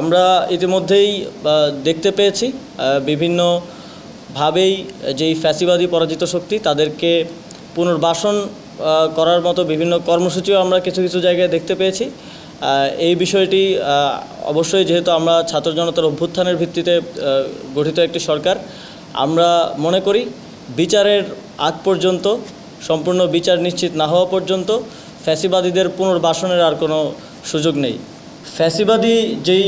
আমরা ইতিমধ্যেই দেখতে পেয়েছি বিভিন্নভাবেই যেই ফ্যাসিবাদী পরাজিত শক্তি তাদেরকে পুনর্বাসন করার মতো বিভিন্ন কর্মসূচিও আমরা কিছু কিছু জায়গায় দেখতে পেয়েছি। এই বিষয়টি অবশ্যই যেহেতু আমরা ছাত্র জনতার অভ্যুত্থানের ভিত্তিতে গঠিত একটি সরকার, আমরা মনে করি বিচারের আগ পর্যন্ত, সম্পূর্ণ বিচার নিশ্চিত না হওয়া পর্যন্ত ফ্যাসিবাদীদের পুনর্বাসনের আর কোনো সুযোগ নেই। ফ্যাসিবাদী যেই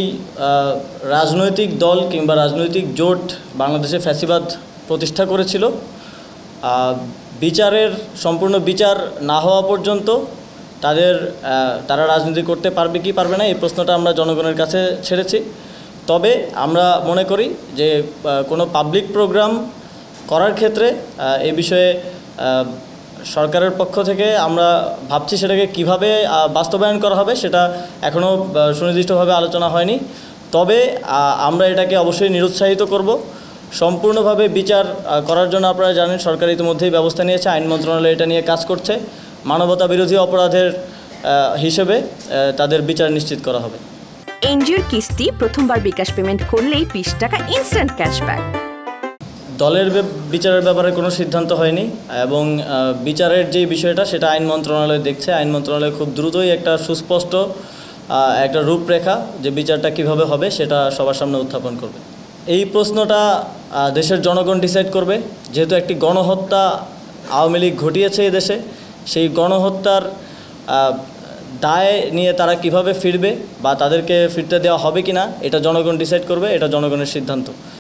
রাজনৈতিক দল কিংবা রাজনৈতিক জোট বাংলাদেশে ফ্যাসিবাদ প্রতিষ্ঠা করেছিল, বিচারের সম্পূর্ণ বিচার না হওয়া পর্যন্ত তারা রাজনীতি করতে পারবে কি পারবে না এই প্রশ্নটা আমরা জনগণের কাছে ছেড়েছি। তবে আমরা মনে করি যে কোনো পাবলিক প্রোগ্রাম করার ক্ষেত্রে এই বিষয়ে সরকারের পক্ষ থেকে আমরা ভাবছি সেটাকে কিভাবে বাস্তবায়ন করা হবে সেটা এখনও সুনির্দিষ্টভাবে আলোচনা হয়নি। তবে আমরা এটাকে অবশ্যই নিরুৎসাহিত করব। সম্পূর্ণভাবে বিচার করার জন্য আপনারা জানেন সরকার ইতিমধ্যেই ব্যবস্থা নিয়েছে, আইন মন্ত্রণালয় এটা নিয়ে কাজ করছে। মানবতা বিরোধী অপরাধের হিসেবে তাদের বিচার নিশ্চিত করা হবে। এনজিওর কিস্তি প্রথমবার বিকাশ পেমেন্ট করলেই 20 টাকা ইনস্ট্যান্ট ক্যাশব্যাক। দলের বিচারের ব্যাপারে কোনো সিদ্ধান্ত হয়নি এবং বিচারের যে বিষয়টা সেটা আইন মন্ত্রণালয় দেখছে। আইন মন্ত্রণালয় খুব দ্রুতই একটা সুস্পষ্ট একটা রূপরেখা যে বিচারটা কিভাবে হবে সেটা সবার সামনে উত্থাপন করবে। এই প্রশ্নটা দেশের জনগণ ডিসাইড করবে। যেহেতু একটি গণহত্যা আওয়ামী লীগ ঘটিয়েছে এই দেশে, সেই গণহত্যার দায় নিয়ে তারা কিভাবে ফিরবে বা তাদেরকে ফিরতে দেওয়া হবে কি না এটা জনগণ ডিসাইড করবে, এটা জনগণের সিদ্ধান্ত।